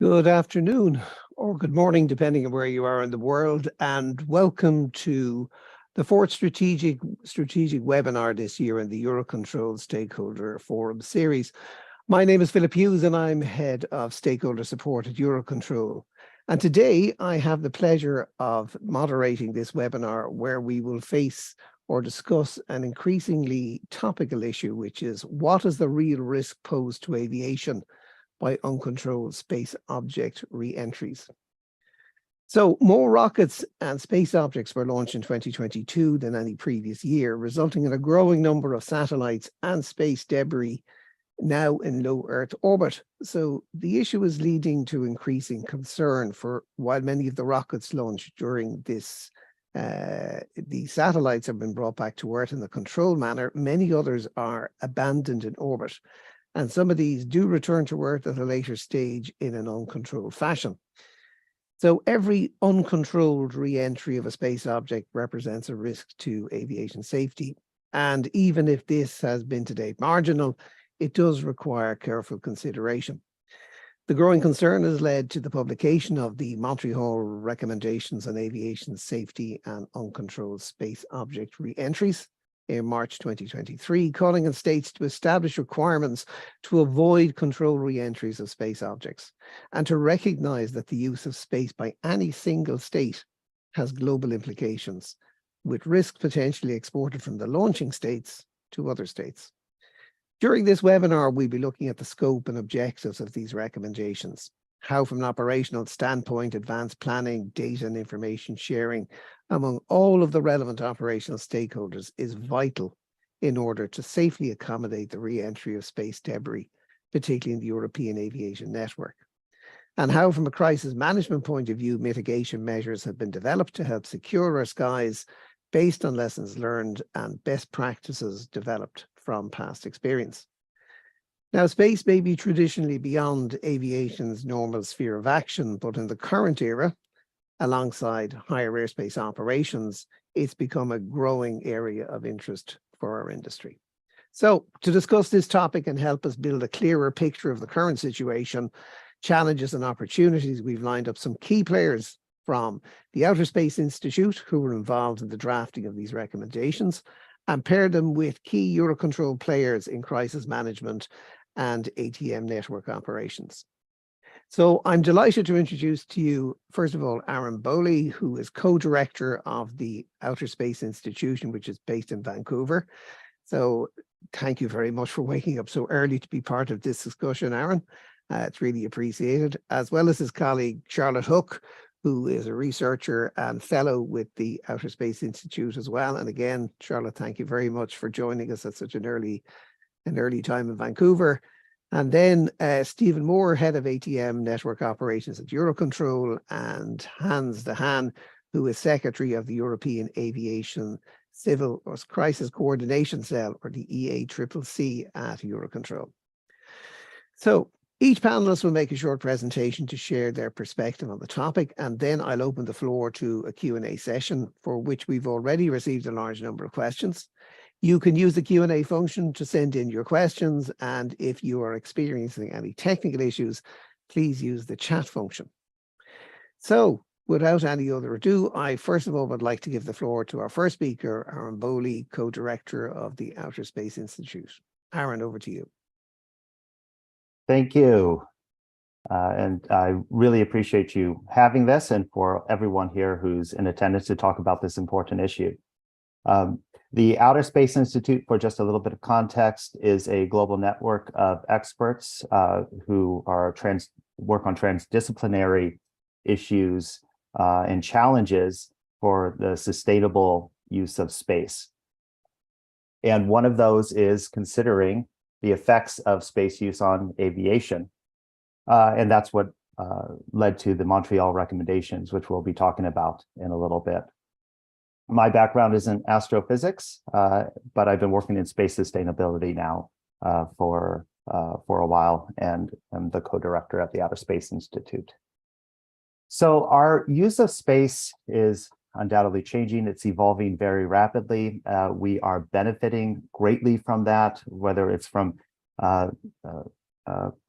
Good afternoon or good morning, depending on where you are in the world, and welcome to the fourth strategic webinar this year in the EUROCONTROL Stakeholder Forum series. My name is Philip Hughes and I'm Head of Stakeholder Support at EUROCONTROL. And today I have the pleasure of moderating this webinar where we will face or discuss an increasingly topical issue, which is what is the real risk posed to aviation by uncontrolled space object re-entries. So more rockets and space objects were launched in 2022 than any previous year, resulting in a growing number of satellites and space debris now in low Earth orbit. So the issue is leading to increasing concern for while many of the rockets launched during this the satellites have been brought back to Earth in a controlled manner, many others are abandoned in orbit. And some of these do return to Earth at a later stage in an uncontrolled fashion. So every uncontrolled re-entry of a space object represents a risk to aviation safety. And even if this has been to date marginal, it does require careful consideration. The growing concern has led to the publication of the Montreal Recommendations on Aviation Safety and Uncontrolled Space Object Re-entries in March 2023, calling on states to establish requirements to avoid controlled re-entries of space objects and to recognize that the use of space by any single state has global implications, with risk potentially exported from the launching states to other states. During this webinar, we'll be looking at the scope and objectives of these recommendations, how from an operational standpoint, advanced planning, data and information sharing among all of the relevant operational stakeholders is vital in order to safely accommodate the re-entry of space debris, particularly in the European aviation network. And how from a crisis management point of view, mitigation measures have been developed to help secure our skies based on lessons learned and best practices developed from past experience. Now, space may be traditionally beyond aviation's normal sphere of action, but in the current era, alongside higher airspace operations, it's become a growing area of interest for our industry. So to discuss this topic and help us build a clearer picture of the current situation, challenges and opportunities, we've lined up some key players from the Outer Space Institute who were involved in the drafting of these recommendations and paired them with key Eurocontrol players in crisis management and ATM network operations. So I'm delighted to introduce to you, first of all, Aaron Bowley, who is co-director of the Outer Space Institution, which is based in Vancouver. So thank you very much for waking up so early to be part of this discussion, Aaron. It's really appreciated, as well as his colleague, Charlotte Hook, who is a researcher and fellow with the Outer Space Institute as well. And again, Charlotte, thank you very much for joining us at such an early time in Vancouver. And then Stephen Moore, head of ATM network operations at Eurocontrol, and Hans de Haan, who is secretary of the European Aviation Civil Crisis Coordination Cell, or the EACCC at Eurocontrol. So each panelist will make a short presentation to share their perspective on the topic, and then I'll open the floor to a Q&A session for which we've already received a large number of questions. You can use the Q&A function to send in your questions, and if you are experiencing any technical issues, please use the chat function. So without any other ado, I first of all would like to give the floor to our first speaker, Aaron Bowley, co-director of the Outer Space Institute. Aaron, over to you. Thank you. And I really appreciate you having this and for everyone here who's in attendance to talk about this important issue. The Outer Space Institute, for just a little bit of context, is a global network of experts who are work on transdisciplinary issues and challenges for the sustainable use of space. And one of those is considering the effects of space use on aviation. And that's what led to the Montreal Recommendations, which we'll be talking about in a little bit. My background is in astrophysics, but I've been working in space sustainability now for a while, and I'm the co-director at the Outer Space Institute. So our use of space is undoubtedly changing. It's evolving very rapidly. We are benefiting greatly from that, whether it's from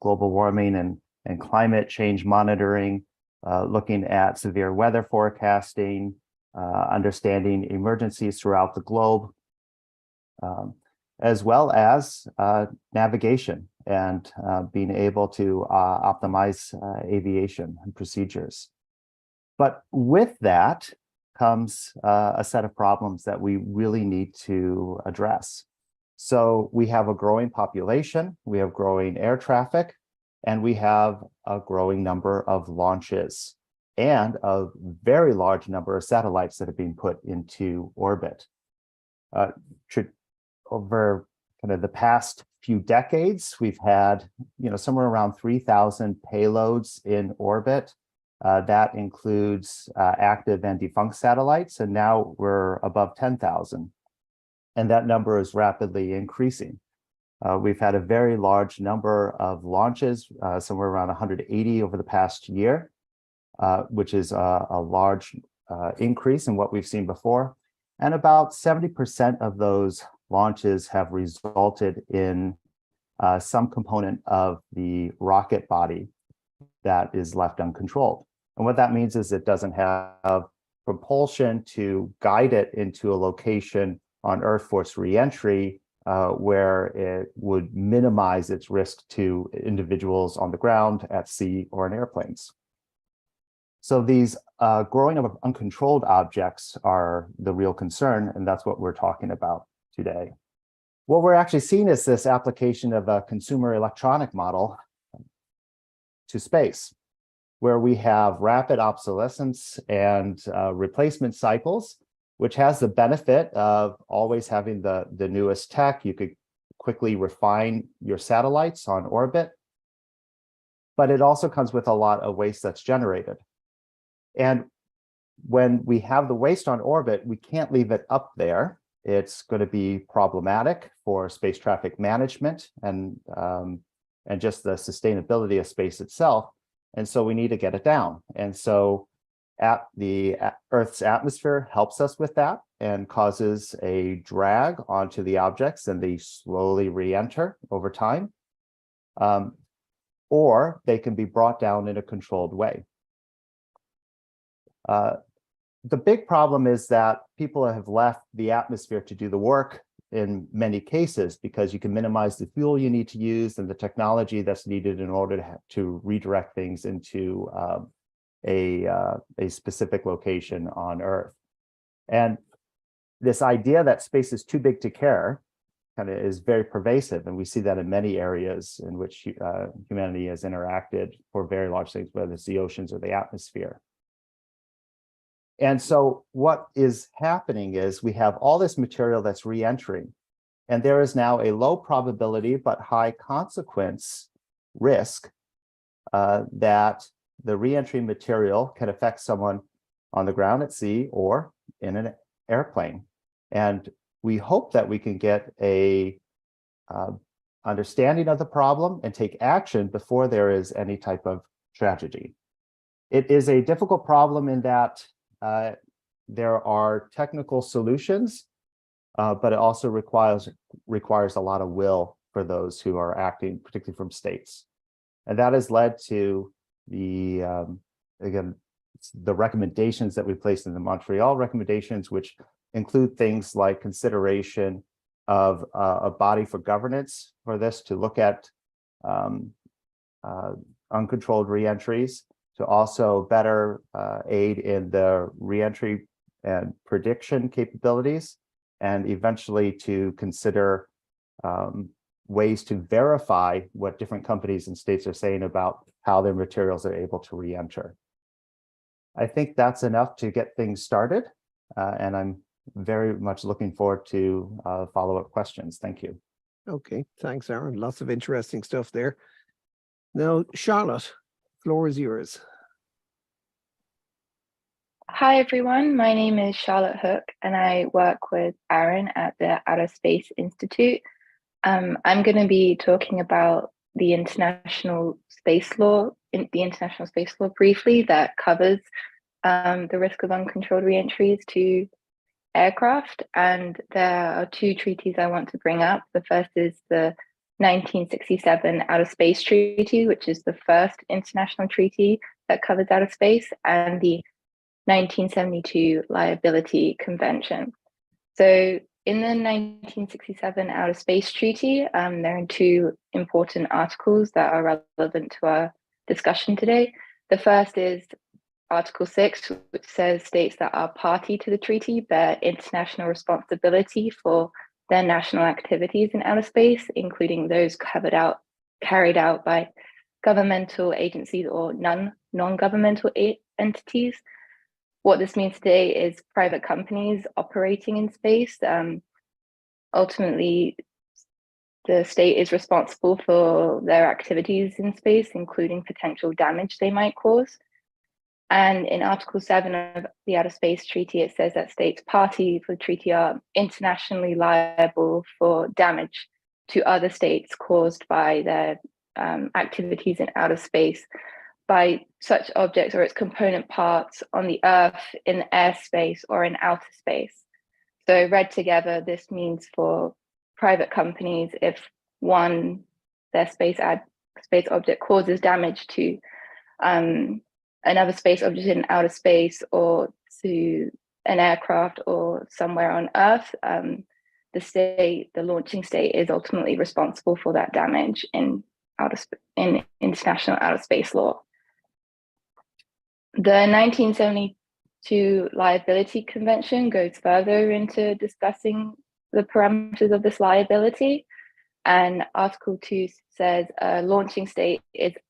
global warming and climate change monitoring, looking at severe weather forecasting, understanding emergencies throughout the globe, as well as navigation and being able to optimize aviation and procedures. But with that comes a set of problems that we really need to address. So we have a growing population, we have growing air traffic, and we have a growing number of launches and a very large number of satellites that have been put into orbit. Over kind of the past few decades, we've had, somewhere around 3,000 payloads in orbit. That includes active and defunct satellites, and now we're above 10,000. And that number is rapidly increasing. We've had a very large number of launches, somewhere around 180 over the past year, which is a large increase in what we've seen before. And about 70% of those launches have resulted in some component of the rocket body that is left uncontrolled. And what that means is it doesn't have propulsion to guide it into a location on Earth for its reentry, where it would minimize its risk to individuals on the ground, at sea, or in airplanes. So these growing number of uncontrolled objects are the real concern, and that's what we're talking about today. What we're actually seeing is this application of a consumer electronic model to space, where we have rapid obsolescence and replacement cycles, which has the benefit of always having the newest tech. You could quickly refine your satellites on orbit, but it also comes with a lot of waste that's generated. And when we have the waste on orbit, we can't leave it up there. It's going to be problematic for space traffic management and just the sustainability of space itself. And so we need to get it down. And so the Earth's atmosphere helps us with that and causes a drag onto the objects, and they slowly re-enter over time. Or they can be brought down in a controlled way. The big problem is that people have left the atmosphere to do the work in many cases, because you can minimize the fuel you need to use and the technology that's needed in order to redirect things into a specific location on Earth. And this idea that space is too big to care kind of is very pervasive, and we see that in many areas in which humanity has interacted for very large things, whether it's the oceans or the atmosphere. And so what is happening is we have all this material that's re-entering, and there is now a low probability but high consequence risk that the re-entry material can affect someone on the ground, at sea, or in an airplane. And we hope that we can get a understanding of the problem and take action before there is any type of tragedy. It is a difficult problem in that there are technical solutions, but it also requires a lot of will for those who are acting, particularly from states. And that has led to the recommendations that we placed in the Montreal Recommendations, which include things like consideration of a body for governance for this, to look at uncontrolled reentries, to also better aid in the reentry and prediction capabilities, and eventually to consider ways to verify what different companies and states are saying about how their materials are able to reenter. I think that's enough to get things started, and I'm very much looking forward to follow-up questions. Thank you. Okay, thanks, Aaron. Lots of interesting stuff there. Now, Charlotte, floor is yours. Hi, everyone. My name is Charlotte Hook, and I work with Aaron at the Outer Space Institute. I'm going to be talking about the international space law briefly, that covers the risk of uncontrolled reentries to aircraft. And there are two treaties I want to bring up. The first is the 1967 Outer Space Treaty, which is the first international treaty that covers outer space, and the 1972 Liability Convention. So in the 1967 Outer Space Treaty, there are two important articles that are relevant to our discussion today. The first is Article 6, which says states that are party to the treaty bear international responsibility for their national activities in outer space, including those carried out by governmental agencies or non-governmental entities. What this means today is private companies operating in space. Ultimately, the state is responsible for their activities in space, including potential damage they might cause. And in Article 7 of the Outer Space Treaty, it says that states party to the treaty are internationally liable for damage to other states caused by their activities in outer space by such objects or its component parts on the Earth, in airspace, or in outer space. So read together, this means for private companies, if their space object causes damage to another space object in outer space or to an aircraft or somewhere on Earth, the launching state is ultimately responsible for that damage in international outer space law. The 1972 Liability Convention goes further into discussing the parameters of this liability. And Article 2 says a launching state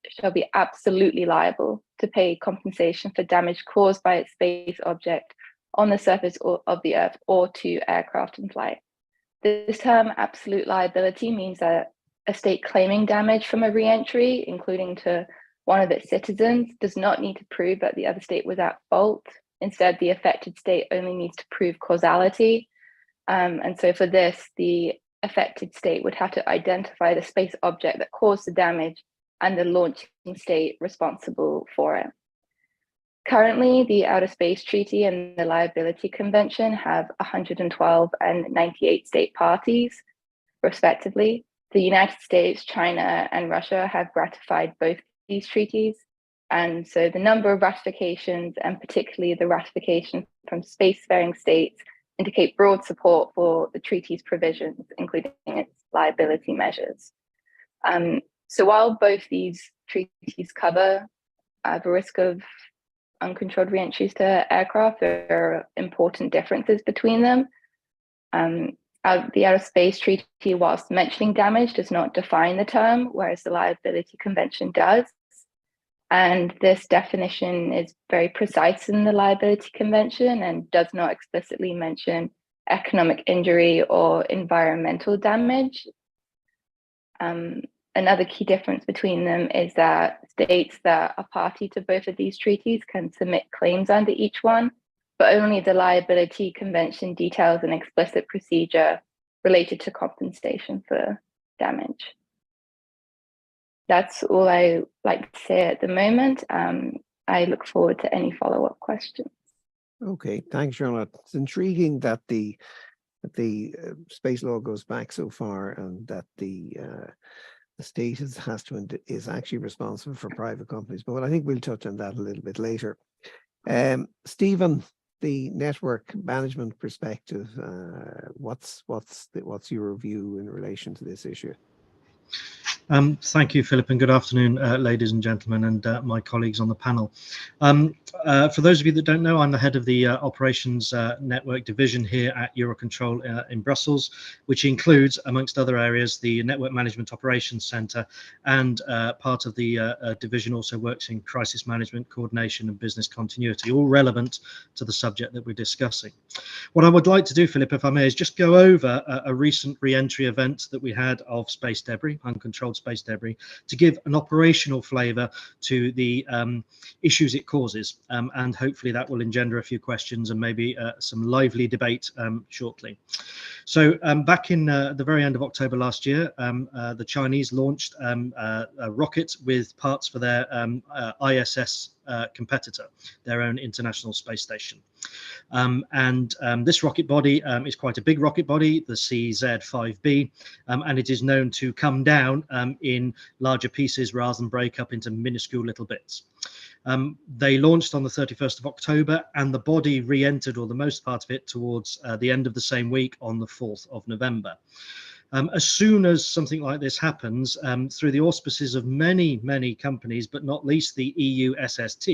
shall be absolutely liable to pay compensation for damage caused by its space object on the surface of the Earth or to aircraft in flight. This term, absolute liability, means that a state claiming damage from a re-entry, including to one of its citizens, does not need to prove that the other state was at fault. Instead, the affected state only needs to prove causality. And so for this, the affected state would have to identify the space object that caused the damage and the launching state responsible for it. Currently, the Outer Space Treaty and the Liability Convention have 112 and 98 state parties, respectively. The United States, China, and Russia have ratified both these treaties. And so the number of ratifications, and particularly the ratification from spacefaring states, indicate broad support for the treaty's provisions, including its liability measures. So while both these treaties cover the risk of uncontrolled reentries to aircraft, there are important differences between them. The Outer Space Treaty, whilst mentioning damage, does not define the term, whereas the Liability Convention does. And this definition is very precise in the Liability Convention and does not explicitly mention economic injury or environmental damage. Another key difference between them is that states that are party to both of these treaties can submit claims under each one, but only the Liability Convention details an explicit procedure related to compensation for damage. That's all I like to say at the moment. I look forward to any follow-up questions. Okay, thanks, Charlotte. It's intriguing that the space law goes back so far, and that the state is actually responsible for private companies. But I think we'll touch on that a little bit later. Stephen, the network management perspective, what's your view in relation to this issue? Thank you, Philip, and good afternoon, ladies and gentlemen, and my colleagues on the panel. For those of you that don't know, I'm the head of the Operations Network Division here at EUROCONTROL in Brussels, which includes, amongst other areas, the Network Management Operations Centre, and part of the division also works in crisis management, coordination and business continuity, all relevant to the subject that we're discussing. What I would like to do, Philip, if I may, is just go over a recent re-entry event that we had of space debris, uncontrolled space debris, to give an operational flavour to the issues it causes, and hopefully that will engender a few questions and maybe some lively debate shortly. So back in the very end of October last year, the Chinese launched a rocket with parts for their ISS competitor, their own International Space Station. This rocket body is quite a big rocket body, the CZ-5B, and it is known to come down in larger pieces rather than break up into minuscule little bits. They launched on the 31st of October, and the body re-entered, or the most part of it, towards the end of the same week on the 4th of November. As soon as something like this happens, through the auspices of many companies, but not least the EU SST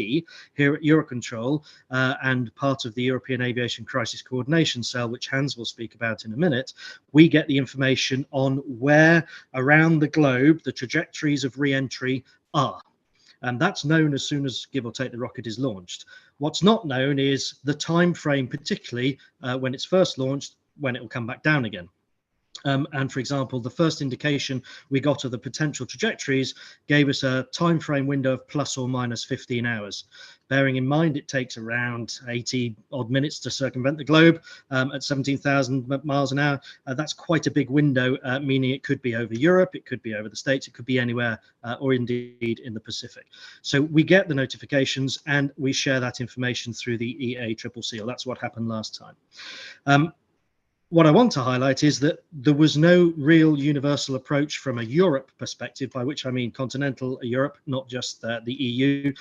here at Eurocontrol and part of the European Aviation Crisis Coordination Cell, which Hans will speak about in a minute, we get the information on where around the globe the trajectories of re-entry are. And that's known as soon as, give or take, the rocket is launched. What's not known is the time frame, particularly when it's first launched, when it will come back down again. And for example, the first indication we got of the potential trajectories gave us a time frame window of plus or minus 15 hours. Bearing in mind it takes around 80 odd minutes to circumvent the globe at 17,000 miles an hour. That's quite a big window, meaning it could be over Europe, it could be over the States, it could be anywhere, or indeed in the Pacific. So we get the notifications and we share that information through the EACCC. That's what happened last time. What I want to highlight is that there was no real universal approach from a Europe perspective, by which I mean continental Europe, not just the EU,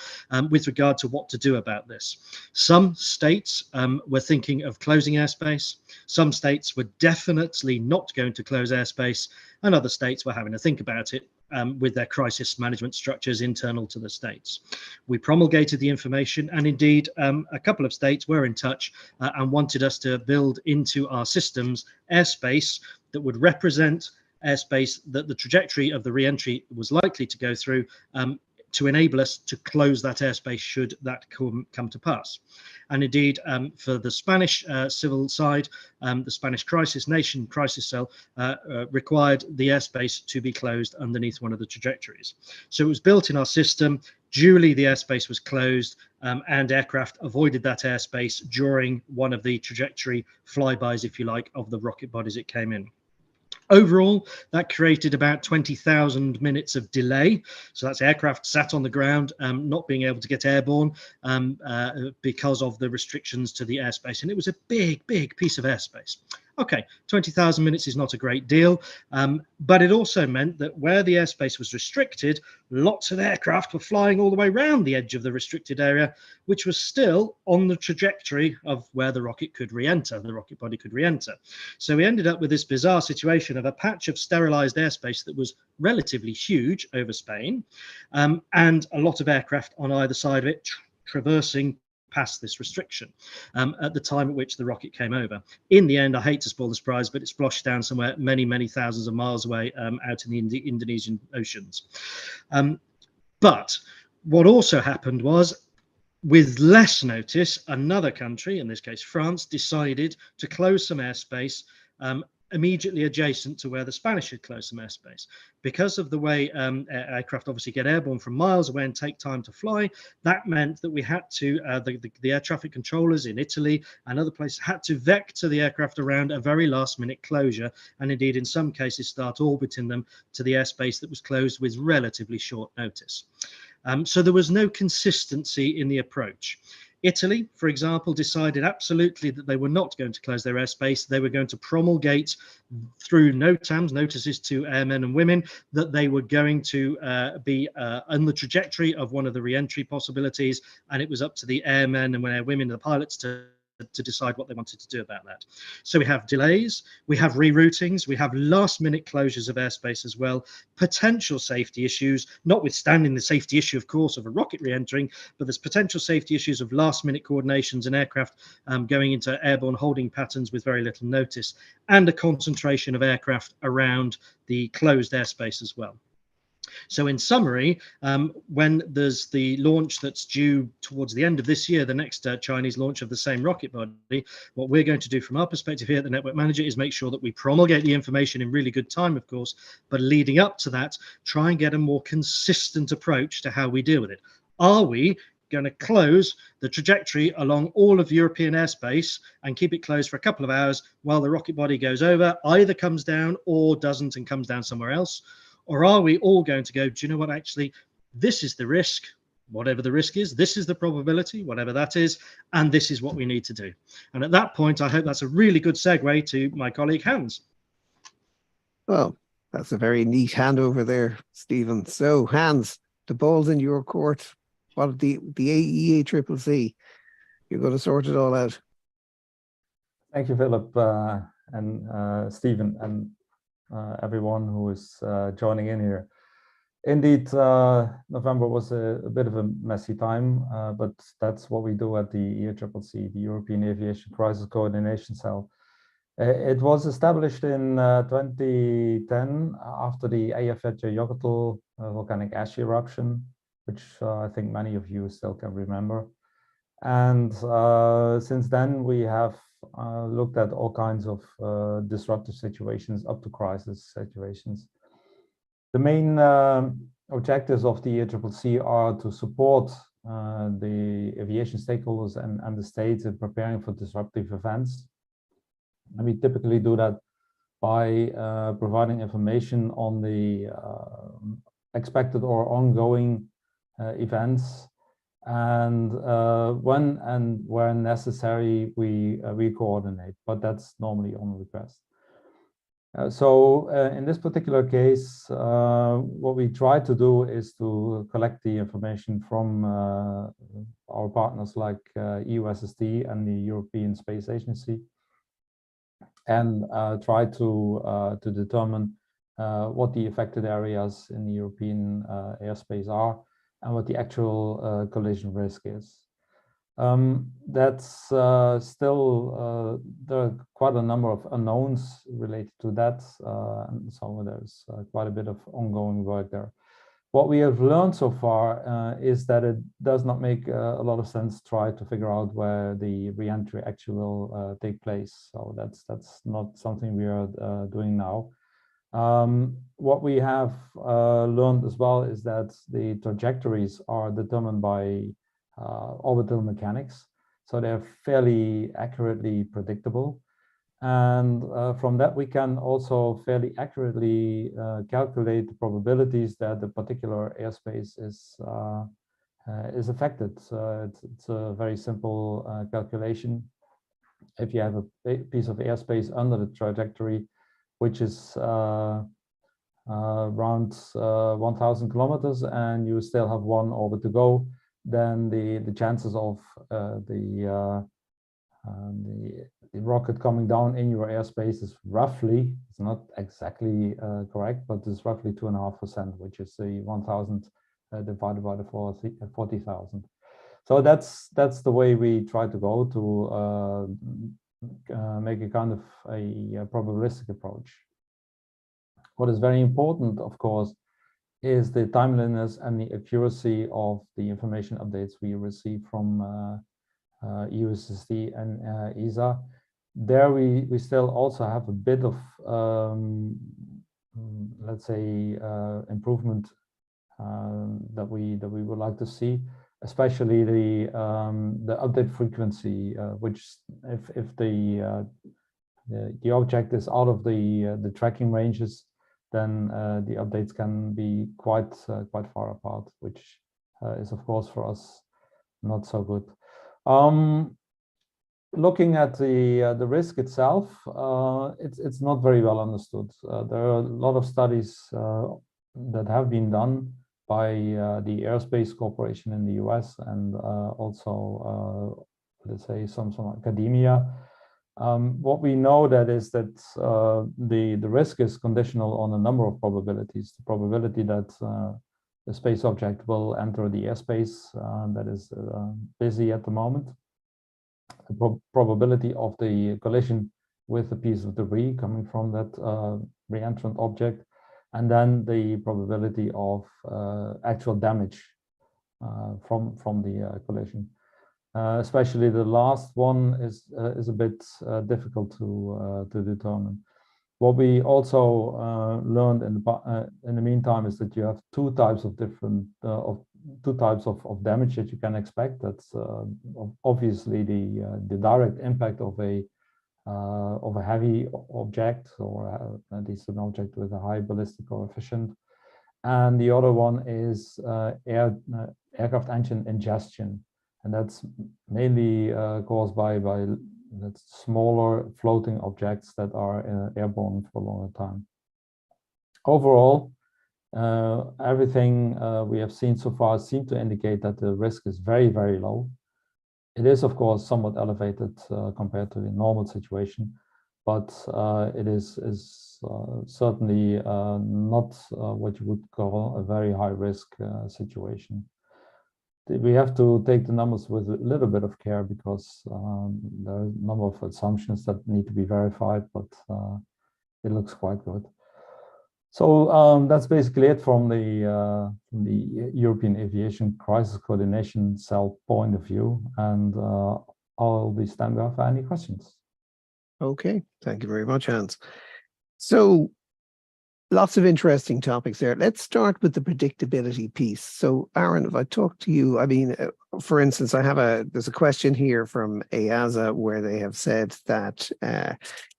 with regard to what to do about this. Some states were thinking of closing airspace. Some states were definitely not going to close airspace, and other states were having to think about it with their crisis management structures internal to the states. We promulgated the information, and indeed a couple of states were in touch and wanted us to build into our systems airspace that would represent airspace that the trajectory of the re-entry was likely to go through, to enable us to close that airspace should that come to pass. And indeed, for the Spanish civil side, the Spanish crisis cell required the airspace to be closed underneath one of the trajectories. So it was built in our system. Duly, the airspace was closed, and aircraft avoided that airspace during one of the trajectory flybys, if you like, of the rocket bodies it came in. Overall, that created about 20,000 minutes of delay. So that's aircraft sat on the ground, not being able to get airborne because of the restrictions to the airspace. And it was a big piece of airspace. Okay, 20,000 minutes is not a great deal, but it also meant that where the airspace was restricted, lots of aircraft were flying all the way around the edge of the restricted area, which was still on the trajectory of where the rocket could re-enter, the rocket body could re-enter. So we ended up with this bizarre situation of a patch of sterilized airspace that was relatively huge over Spain, and a lot of aircraft on either side of it traversing past this restriction at the time at which the rocket came over. In the end, I hate to spoil the surprise, but it splashed down somewhere many thousands of miles away out in the Indonesian oceans. But what also happened was, with less notice, another country, in this case France, decided to close some airspace immediately adjacent to where the Spanish had closed some airspace. Because of the way aircraft obviously get airborne from miles away and take time to fly, that meant that we had to, the air traffic controllers in Italy and other places had to vector the aircraft around a very last minute closure, and indeed in some cases start orbiting them to the airspace that was closed with relatively short notice. So there was no consistency in the approach. Italy, for example, decided absolutely that they were not going to close their airspace. They were going to promulgate through NOTAMs, notices to airmen and women, that they were going to be on the trajectory of one of the re-entry possibilities, and it was up to the airmen and women and the pilots to decide what they wanted to do about that. So we have delays, we have reroutings, we have last minute closures of airspace as well, potential safety issues, notwithstanding the safety issue, of course, of a rocket re-entering, but there's potential safety issues of last minute coordinations and aircraft going into airborne holding patterns with very little notice, and a concentration of aircraft around the closed airspace as well. So in summary, when there's the launch that's due towards the end of this year, the next Chinese launch of the same rocket body, what we're going to do from our perspective here at the Network Manager is make sure that we promulgate the information in really good time, of course, but leading up to that, try and get a more consistent approach to how we deal with it. Are we going to close the trajectory along all of European airspace and keep it closed for a couple of hours while the rocket body goes over, either comes down or doesn't and comes down somewhere else? Or are we all going to go, do you know what, actually, this is the risk. whatever the risk is, this is the probability, whatever that is, and this is what we need to do. And at that point, I hope that's a really good segue to my colleague Hans. Well, that's a very neat handover there, Stephen. So Hans, the ball's in your court. What the EACCC? You're going to sort it all out. Thank you, Philip, and Stephen, and everyone who is joining in here. Indeed, November was a bit of a messy time, but that's what we do at the EUROCONTROL, the European Aviation Crisis Coordination Cell. It was established in 2010 after the Eyjafjallajökull volcanic ash eruption, which I think many of you still can remember. And since then, we have looked at all kinds of disruptive situations up to crisis situations. The main objectives of the EUROCONTROL are to support the aviation stakeholders and the states in preparing for disruptive events. And we typically do that by providing information on the expected or ongoing events, and when and where necessary, we coordinate, but that's normally on request. So in this particular case, what we try to do is to collect the information from our partners like EUSSD and the European Space Agency, and try to determine what the affected areas in the European airspace are and what the actual collision risk is. That's still, there are quite a number of unknowns related to that, and so there's quite a bit of ongoing work there. What we have learned so far is that it does not make a lot of sense to try to figure out where the re-entry actually will take place. So that's not something we are doing now. What we have learned as well is that the trajectories are determined by orbital mechanics, so they're fairly accurately predictable. And from that, we can also fairly accurately calculate the probabilities that the particular airspace is affected. It's a very simple calculation. If you have a piece of airspace under the trajectory, which is around 1,000 kilometers, and you still have one orbit to go, then the chances of the rocket coming down in your airspace is roughly, it's not exactly correct, but it's roughly 2.5%, which is the 1,000 divided by the 40,000. So that's the way we try to go to make a kind of a probabilistic approach. What is very important, of course, is the timeliness and the accuracy of the information updates we receive from EUSSD and ESA. There we still also have a bit of, let's say, improvement that we would like to see, especially the update frequency, which if the object is out of the tracking ranges, then the updates can be quite far apart, which is of course for us not so good. Looking at the risk itself, it's not very well understood. There are a lot of studies that have been done by the Aerospace Corporation in the US and also let's say some academia. What we know that is that the risk is conditional on a number of probabilities. The probability that the space object will enter the airspace that is busy at the moment, the probability of the collision with a piece of debris coming from that re-entrant object, and then the probability of actual damage from the collision. Especially the last one is a bit difficult to determine. What we also learned in the meantime is that you have two types of different of damage that you can expect. That's obviously the direct impact of a heavy object, or at least an object with a high ballistic coefficient. And the other one is aircraft engine ingestion, and that's mainly caused by smaller floating objects that are airborne for a longer time. Overall, everything we have seen so far seems to indicate that the risk is very, very low. It is, of course, somewhat elevated compared to the normal situation, but it is certainly not what you would call a very high risk situation. We have to take the numbers with a little bit of care because there are a number of assumptions that need to be verified, but it looks quite good. So that's basically it from the European Aviation Crisis Coordination Cell point of view, and I'll be standing by for any questions. Okay, thank you very much, Hans. So lots of interesting topics there. Let's start with the predictability piece. So Aaron, if I talk to you, I mean, for instance, there's a question here from EASA where they have said that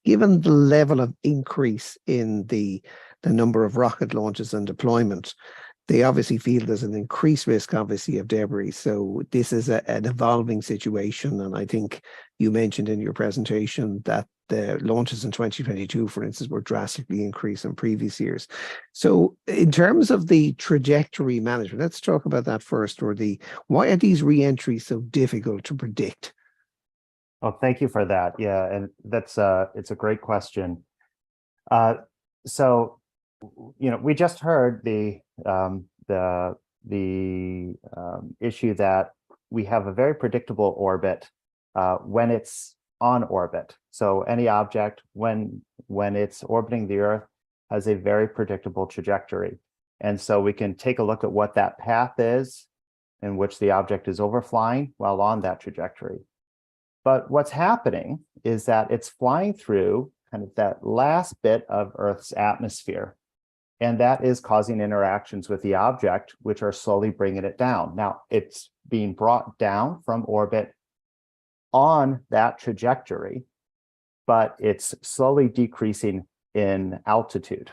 given the level of increase in the number of rocket launches and deployment, they obviously feel there's an increased risk, obviously, of debris. So this is an evolving situation. And I think you mentioned in your presentation that the launches in 2022, for instance, were drastically increased in previous years. So in terms of the trajectory management, let's talk about that first, or why are these re-entries so difficult to predict? Oh, thank you for that. Yeah, and it's a great question. So, we just heard the issue that we have a very predictable orbit when it's on orbit. So any object when it's orbiting the Earth has a very predictable trajectory. And so we can take a look at what that path is in which the object is overflying while on that trajectory. But what's happening is that it's flying through kind of that last bit of Earth's atmosphere. And that is causing interactions with the object, which are slowly bringing it down. Now, it's being brought down from orbit on that trajectory, but it's slowly decreasing in altitude.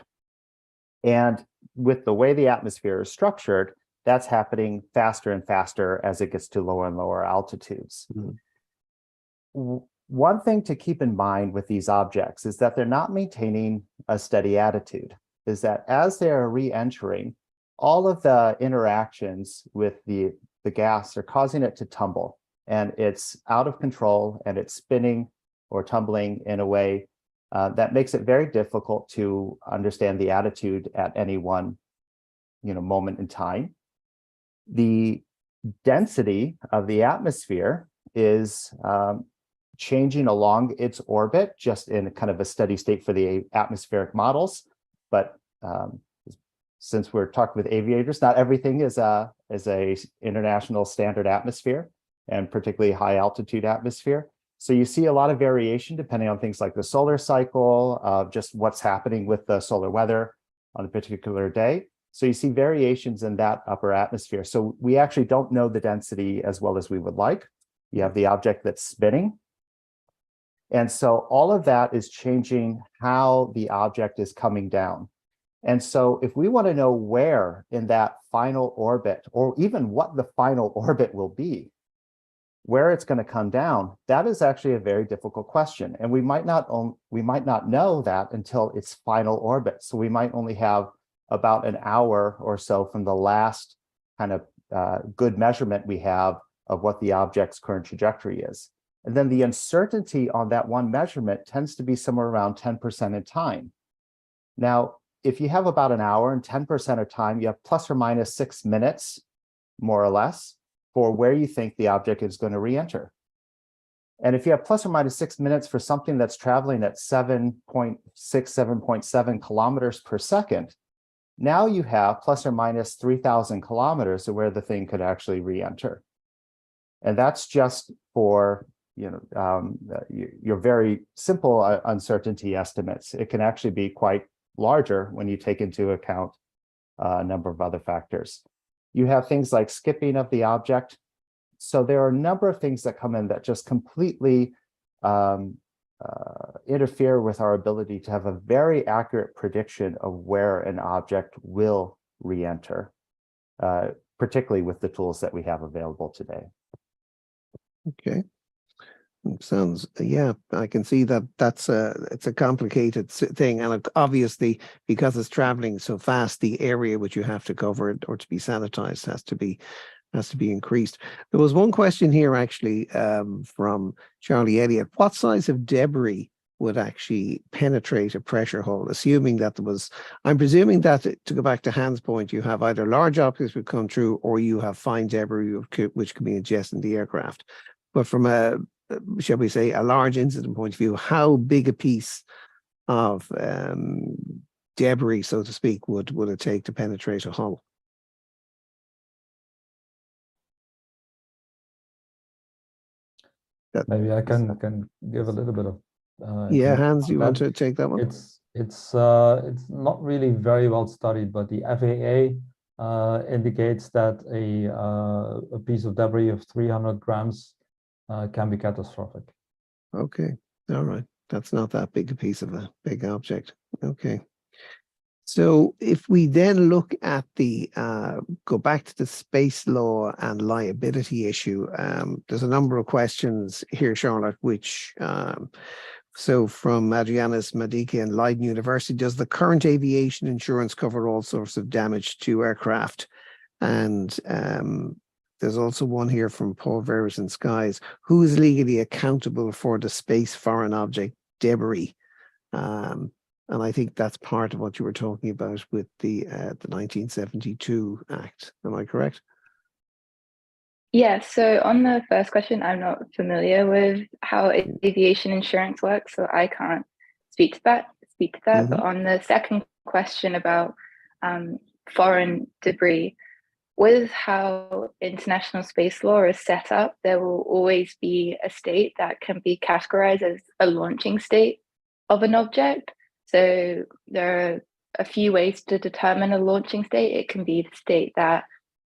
And with the way the atmosphere is structured, that's happening faster and faster as it gets to lower and lower altitudes. Mm-hmm. One thing to keep in mind with these objects is that they're not maintaining a steady attitude, is that as they're re-entering, all of the interactions with the gas are causing it to tumble, and it's out of control, and it's spinning or tumbling in a way that makes it very difficult to understand the attitude at any one moment in time. The density of the atmosphere is changing along its orbit, just in kind of a steady state for the atmospheric models. But since we're talking with aviators, not everything is a international standard atmosphere, and particularly high altitude atmosphere. So you see a lot of variation depending on things like the solar cycle, just what's happening with the solar weather on a particular day. So you see variations in that upper atmosphere. So we actually don't know the density as well as we would like. You have the object that's spinning. And so all of that is changing how the object is coming down. And so if we want to know where in that final orbit, or even what the final orbit will be, where it's going to come down, that is actually a very difficult question. And we might not know that until its final orbit. So we might only have about an hour or so from the last kind of good measurement we have of what the object's current trajectory is. And then the uncertainty on that one measurement tends to be somewhere around 10% in time. Now, if you have about an hour and 10% of time, you have plus or minus 6 minutes, more or less, for where you think the object is going to re-enter. And if you have plus or minus 6 minutes for something that's traveling at 7.6, 7.7 kilometers per second, now you have plus or minus 3,000 kilometers of where the thing could actually re-enter. And that's just for your very simple uncertainty estimates. It can actually be quite larger when you take into account a number of other factors. You have things like skipping of the object. So there are a number of things that come in that just completely interfere with our ability to have a very accurate prediction of where an object will re-enter. particularly with the tools that we have available today. Okay. Sounds, yeah, I can see that it's a complicated thing, and obviously because it's traveling so fast, the area which you have to cover or to be sanitized has to be increased. There was one question here actually from Charlie Elliott. What size of debris would actually penetrate a pressure hull, assuming that there was, I'm presuming that, to go back to Hans' point, you have either large objects would come through or you have fine debris which can be ingested in the aircraft. But from a, shall we say, a large incident point of view, how big a piece of debris, so to speak, would it take to penetrate a hull? Maybe I can give a little bit of yeah, Hans, you want to take that one? It's not really very well studied, but the FAA indicates that a piece of debris of 300 grams can be catastrophic. Okay, all right. That's not that big a piece of a big object. Okay. So if we then look at the, go back to the space law and liability issue, there's a number of questions here, Charlotte, which, so from Adrianis Madiki and Leiden University, does the current aviation insurance cover all sorts of damage to aircraft? And there's also one here from Paul Veras and Skies. Who is legally accountable for the space foreign object debris? And I think that's part of what you were talking about with the 1972 Act. Am I correct? Yeah, so on the first question, I'm not familiar with how aviation insurance works, so I can't speak to that. Mm-hmm. But on the second question about foreign debris, with how international space law is set up, there will always be a state that can be categorized as a launching state of an object. So there are a few ways to determine a launching state. It can be the state that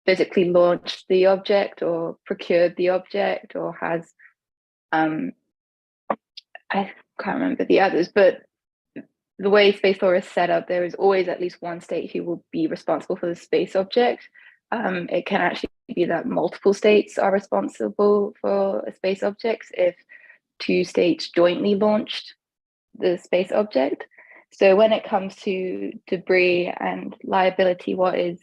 physically launched the object or procured the object or has, I can't remember the others, but the way space law is set up, there is always at least one state who will be responsible for the space object. It can actually be that multiple states are responsible for a space object if two states jointly launched the space object. So when it comes to debris and liability, what is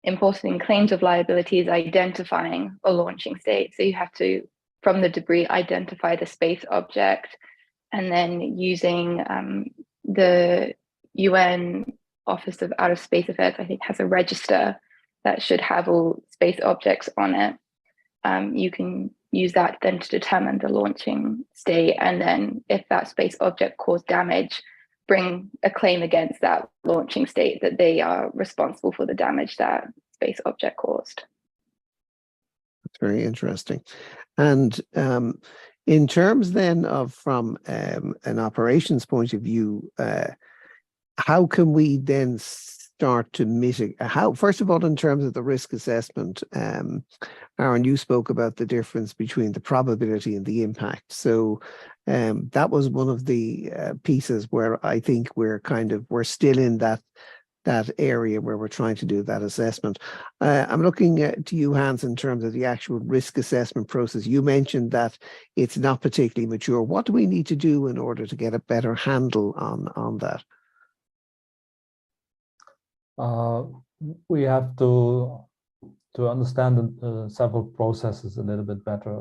important in claims of liability is identifying a launching state. So you have to, from the debris, identify the space object, and then using the UN Office of Outer Space Affairs, I think, has a register that should have all space objects on it. You can use that then to determine the launching state, and then if that space object caused damage, bring a claim against that launching state that they are responsible for the damage that space object caused. That's very interesting. And in terms then of from an operations point of view, how can we then start to mitigate? How, first of all, in terms of the risk assessment, Aaron, you spoke about the difference between the probability and the impact. So that was one of the pieces where I think we're still in that area where we're trying to do that assessment. I'm looking to you, Hans, in terms of the actual risk assessment process. You mentioned that it's not particularly mature. What do we need to do in order to get a better handle on that? We have to understand several processes a little bit better.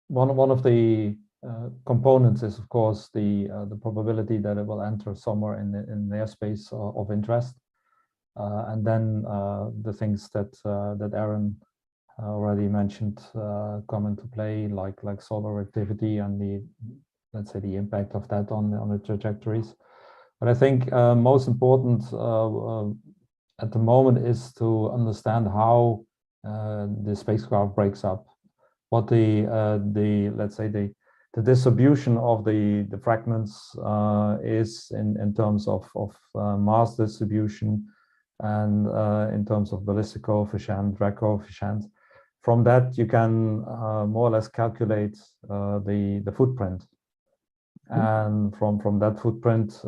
One of the components is, of course, the probability that it will enter somewhere in the airspace of interest, and then the things that Aaron already mentioned come into play, like solar activity and let's say the impact of that on the trajectories. But I think most important at the moment is to understand how the spacecraft breaks up, what let's say the distribution of the fragments is in terms of mass distribution and in terms of ballistic coefficient, drag coefficient. From that, you can more or less calculate the footprint. And from that footprint,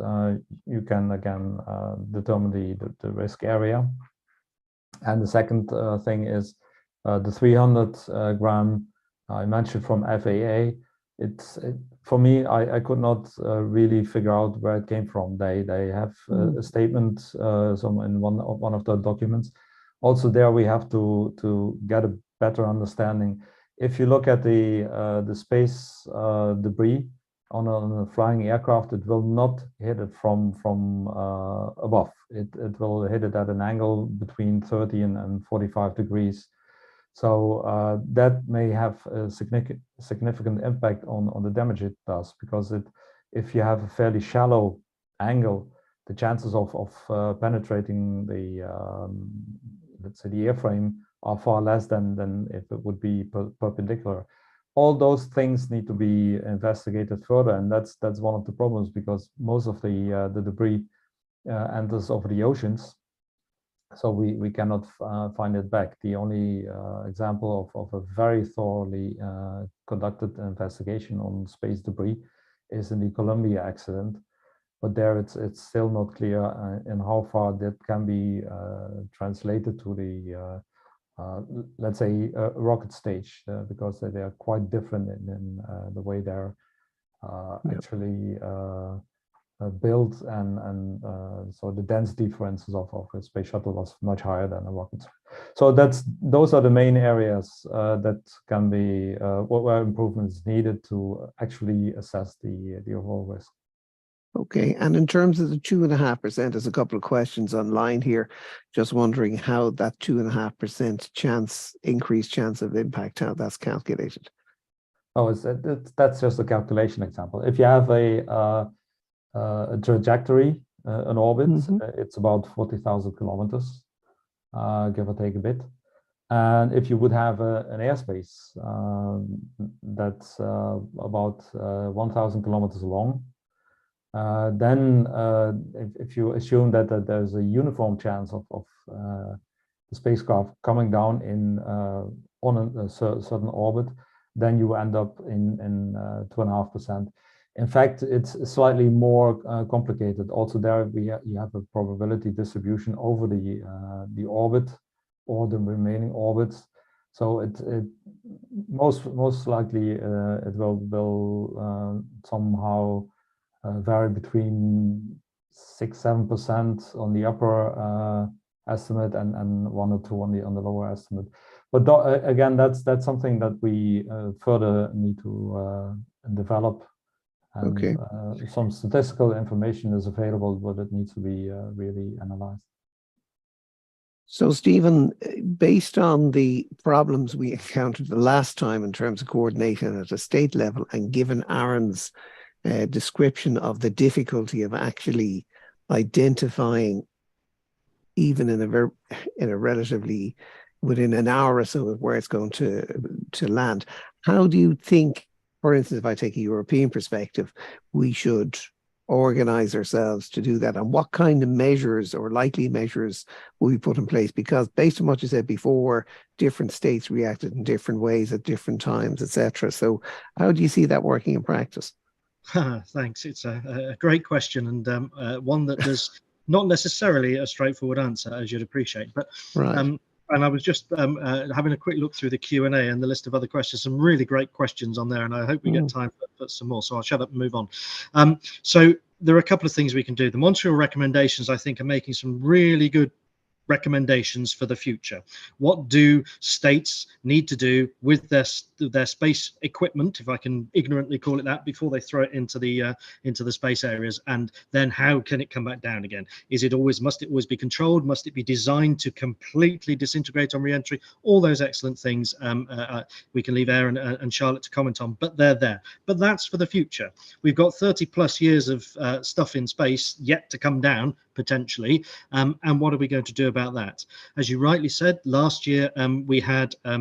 you can again determine the risk area. And the second thing is the 300 gram I mentioned from FAA. For me, I could not really figure out where it came from. They have a statement in one of the documents. Also there we have to get a better understanding. If you look at the space debris on a flying aircraft, it will not hit it from above. It will hit it at an angle between 30 and 45 degrees. So that may have a significant impact on the damage it does, because if you have a fairly shallow angle, the chances of penetrating the let's say the airframe are far less than if it would be perpendicular. All those things need to be investigated further, and that's one of the problems, because most of the debris enters over the oceans, so we cannot find it back. The only example of a very thoroughly conducted investigation on space debris is in the Columbia accident, but there it's still not clear in how far that can be translated to the let's say rocket stage, because they are quite different in the way they're actually built, and so the density, for instance, of a space shuttle was much higher than a rocket. So those are the main areas that can be where improvements needed to actually assess the overall risk. Okay, and in terms of the 2.5%, there's a couple of questions online here. Just wondering how that 2.5% increased chance of impact, how that's calculated. Oh, that's just a calculation example. If you have a trajectory, an orbit, it's about 40,000 kilometers, give or take a bit. And if you would have an airspace that's about 1,000 kilometers long, then if you assume that there's a uniform chance of the spacecraft coming down on a certain orbit, then you end up in 2.5%. In fact, it's slightly more complicated. Also there you have a probability distribution over the orbit or the remaining orbits. So it most likely it will somehow vary between 6-7% on the upper estimate and 1 or 2 on the lower estimate. But again, that's something that we further need to develop. And okay. Some statistical information is available, but it needs to be really analyzed. So, Stephen, based on the problems we encountered the last time in terms of coordination at a state level, and given Aaron's description of the difficulty of actually identifying, even in a relatively within an hour or so of where it's going to land, how do you think, for instance, if I take a European perspective, we should organize ourselves to do that, and what kind of measures or likely measures will we put in place? Because based on what you said before, different states reacted in different ways at different times, etc. So how do you see that working in practice? Thanks. It's a great question, and one that there's not necessarily a straightforward answer, as you'd appreciate. But right. And I was just having a quick look through the Q&A and the list of other questions, some really great questions on there, and I hope we get time for some more, so I'll shut up and move on. So there are a couple of things we can do. The Montreal Recommendations, I think, are making some really good recommendations for the future. What do states need to do with their space equipment, if I can ignorantly call it that, before they throw it into the space areas, and then how can it come back down again? Must it always be controlled? Must it be designed to completely disintegrate on re-entry? All those excellent things we can leave Aaron and Charlotte to comment on, but they're there. But that's for the future. We've got 30 plus years of stuff in space yet to come down, potentially, and what are we going to do about that. As you rightly said, last year we had a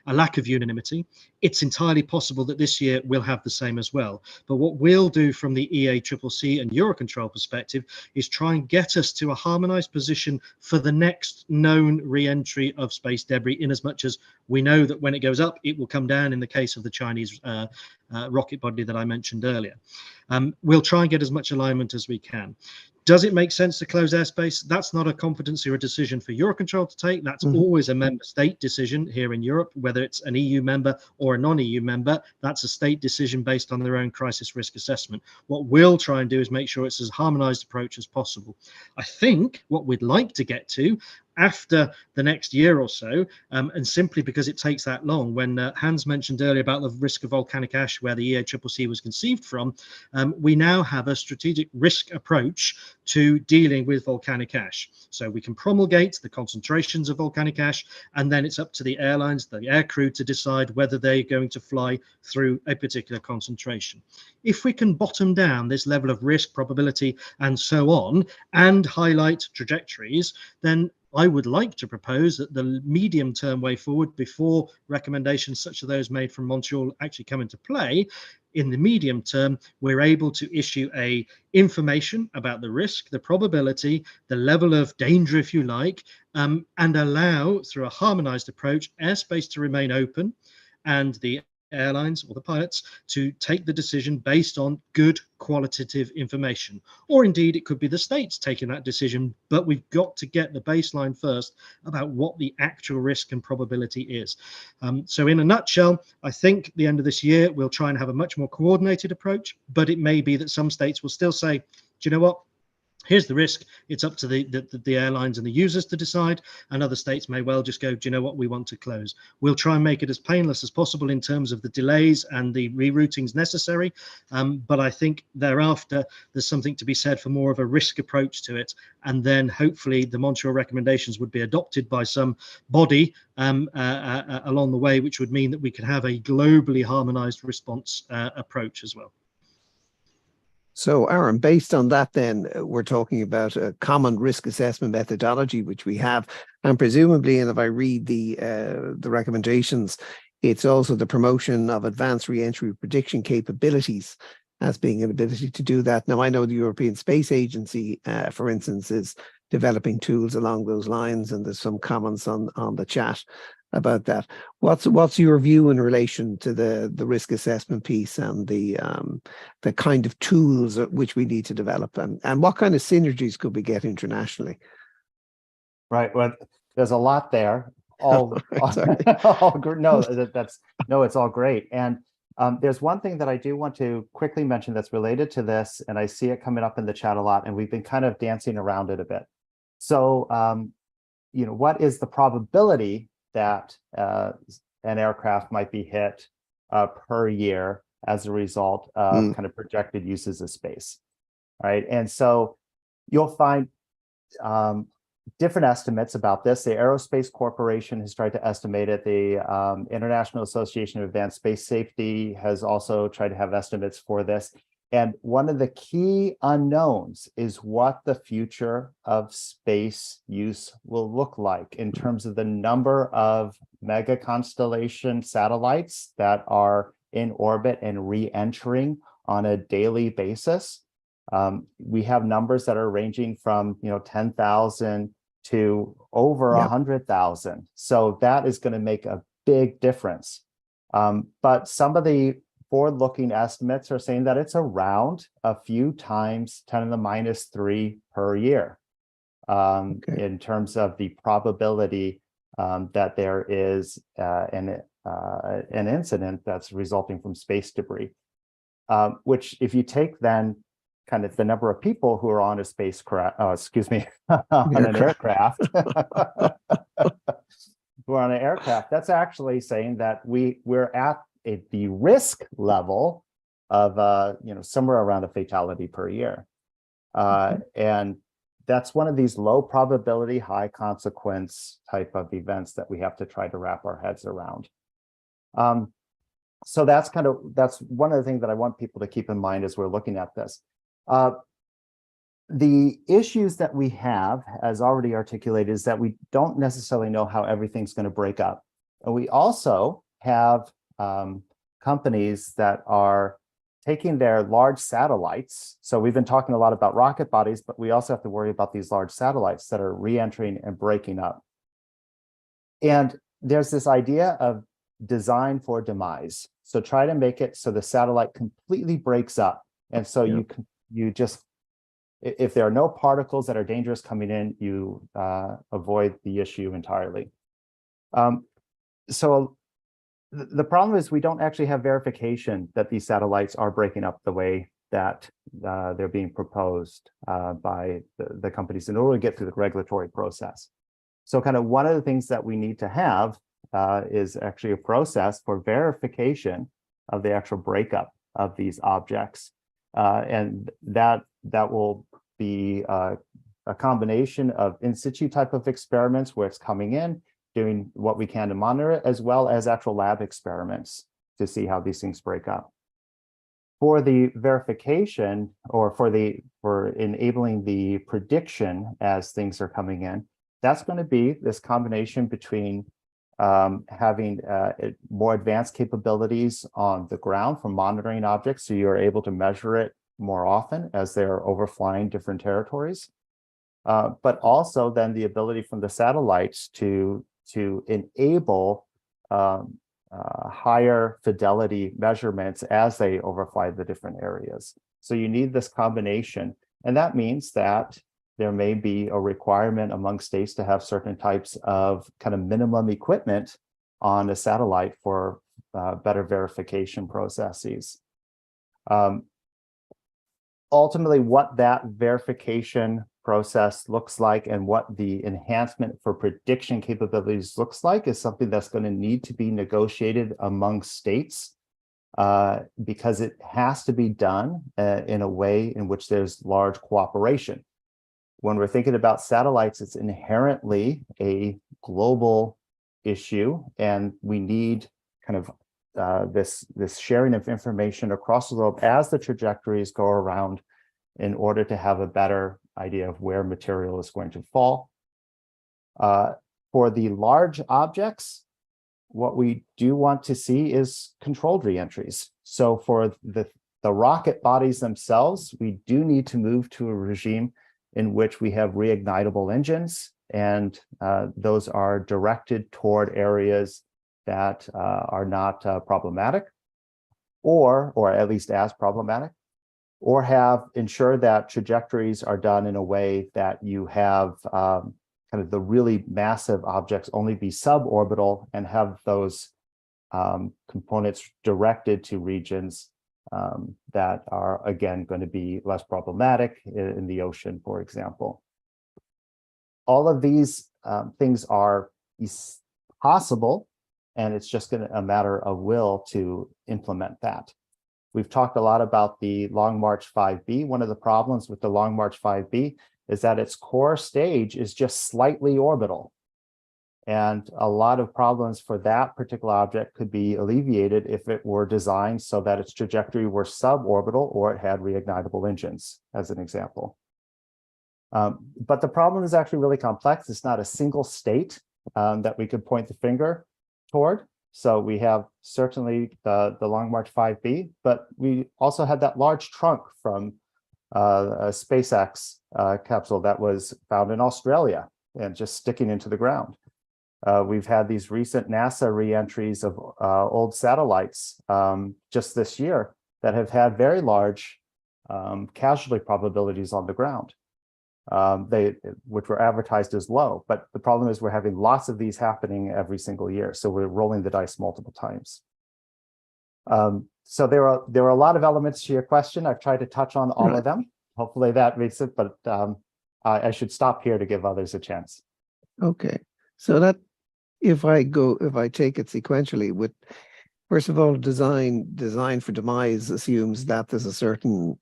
lack of unanimity. It's entirely possible that this year we'll have the same as well. But what we'll do from the EACCC and Eurocontrol perspective is try and get us to a harmonized position for the next known re-entry of space debris, in as much as we know that when it goes up, it will come down in the case of the Chinese rocket body that I mentioned earlier. We'll try and get as much alignment as we can. Does it make sense to close airspace? That's not a competency or a decision for Eurocontrol to take. That's always a member state decision here in Europe, whether it's an EU member or a non-EU member. That's a state decision based on their own crisis risk assessment. What we'll try and do is make sure it's as harmonized approach as possible. I think what we'd like to get to after the next year or so, and simply because it takes that long, when Hans mentioned earlier about the risk of volcanic ash where the EACCC was conceived from, we now have a strategic risk approach to dealing with volcanic ash. So we can promulgate the concentrations of volcanic ash, and then it's up to the airlines, the aircrew, to decide whether they're going to fly through a particular concentration. If we can bottom down this level of risk, probability, and so on, and highlight trajectories, then I would like to propose that the medium-term way forward, before recommendations such as those made from Montreal actually come into play, in the medium term, we're able to issue a information about the risk, the probability, the level of danger, if you like, and allow, through a harmonized approach, airspace to remain open and the airlines or the pilots to take the decision based on good qualitative information. Or indeed, it could be the states taking that decision, but we've got to get the baseline first about what the actual risk and probability is. So in a nutshell, I think the end of this year, we'll try and have a much more coordinated approach, but it may be that some states will still say, do you know what? Here's the risk. It's up to the airlines and the users to decide, and other states may well just go, do you know what, we want to close. We'll try and make it as painless as possible in terms of the delays and the reroutings necessary, but I think thereafter there's something to be said for more of a risk approach to it, and then hopefully the Montreal recommendations would be adopted by some body along the way, which would mean that we could have a globally harmonized response approach as well. So, Aaron, based on that, then we're talking about a common risk assessment methodology, which we have, and presumably, and if I read the recommendations, it's also the promotion of advanced re-entry prediction capabilities as being an ability to do that. Now, I know the European Space Agency, for instance, is developing tools along those lines, and there's some comments on the chat about that. What's your view in relation to the risk assessment piece and the kind of tools which we need to develop, and what kind of synergies could we get internationally? Right. Well, there's a lot there. All it's all great. And there's one thing that I do want to quickly mention that's related to this, and I see it coming up in the chat a lot, and we've been kind of dancing around it a bit. So, what is the probability that an aircraft might be hit per year as a result of kind of projected uses of space, right? And so you'll find different estimates about this. The Aerospace Corporation has tried to estimate it. The International Association of Advanced Space Safety has also tried to have estimates for this. And one of the key unknowns is what the future of space use will look like in terms of the number of mega constellation satellites that are in orbit and re-entering on a daily basis. We have numbers that are ranging from 10,000 to over 100,000. So that is going to make a big difference. But some of the forward-looking estimates are saying that it's around a few times 10⁻³ per year in terms of the probability that there is an incident that's resulting from space debris. Which, if you take then kind of the number of people who are on a spacecraft, on an aircraft, who are on an aircraft, that's actually saying that we're at the risk level of somewhere around a fatality per year, and that's one of these low probability, high consequence type of events that we have to try to wrap our heads around. So that's one of the things that I want people to keep in mind as we're looking at this. The issues that we have, as already articulated, is that we don't necessarily know how everything's going to break up. And we also have companies that are taking their large satellites. So we've been talking a lot about rocket bodies, but we also have to worry about these large satellites that are re-entering and breaking up. And there's this idea of design for demise. So try to make it so the satellite completely breaks up. And so you just, if there are no particles that are dangerous coming in, you avoid the issue entirely. So the problem is we don't actually have verification that these satellites are breaking up the way that they're being proposed by the companies in order to get through the regulatory process. So kind of one of the things that we need to have is actually a process for verification of the actual breakup of these objects. And that will be a combination of in situ type of experiments where it's coming in, doing what we can to monitor it, as well as actual lab experiments to see how these things break up. For the verification, or for enabling the prediction as things are coming in, that's going to be this combination between having more advanced capabilities on the ground for monitoring objects, so you're able to measure it more often as they're overflying different territories, but also then the ability from the satellites to enable higher fidelity measurements as they overfly the different areas. So you need this combination, and that means that there may be a requirement among states to have certain types of kind of minimum equipment on a satellite for better verification processes. Ultimately, what that verification process looks like and what the enhancement for prediction capabilities looks like is something that's going to need to be negotiated among states because it has to be done in a way in which there's large cooperation. When we're thinking about satellites, it's inherently a global issue, and we need kind of this sharing of information across the globe as the trajectories go around in order to have a better idea of where material is going to fall. For the large objects, what we do want to see is controlled reentries. So for the rocket bodies themselves, we do need to move to a regime in which we have reignitable engines, and those are directed toward areas that are not problematic, or at least as problematic, or have ensured that trajectories are done in a way that you have kind of the really massive objects only be suborbital and have those components directed to regions that are, again, going to be less problematic in the ocean, for example. All of these things are possible, and it's just a matter of will to implement that. We've talked a lot about the Long March 5B. One of the problems with the Long March 5B is that its core stage is just slightly orbital. And a lot of problems for that particular object could be alleviated if it were designed so that its trajectory were suborbital or it had reignitable engines, as an example. But the problem is actually really complex. It's not a single state that we could point the finger toward. So we have certainly the Long March 5B, but we also had that large trunk from a SpaceX capsule that was found in Australia and just sticking into the ground. We've had these recent NASA reentries of old satellites just this year that have had very large casualty probabilities on the ground, which were advertised as low. But the problem is we're having lots of these happening every single year. So we're rolling the dice multiple times. So there are a lot of elements to your question. I've tried to touch on all of them. Hopefully that makes it, but I should stop here to give others a chance. Okay, so that if I take it sequentially, with first of all, design for demise assumes that there's a certain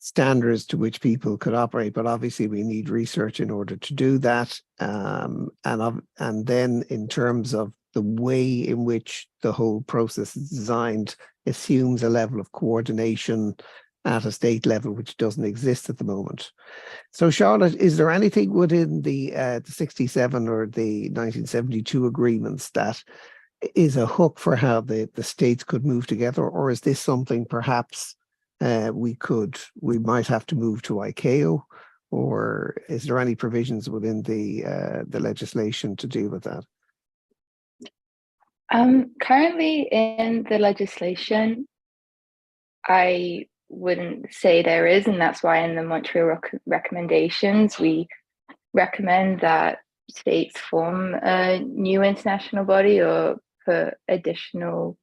standards to which people could operate, but obviously we need research in order to do that. And then in terms of the way in which the whole process is designed, assumes a level of coordination at a state level, which doesn't exist at the moment. So, Charlotte, is there anything within the 67 or the 1972 agreements that is a hook for how the states could move together, or is this something perhaps we might have to move to ICAO, or is there any provisions within the legislation to deal with that? Currently in the legislation, I wouldn't say there is, and that's why in the Montreal Recommendations, we recommend that states form a new international body or put additional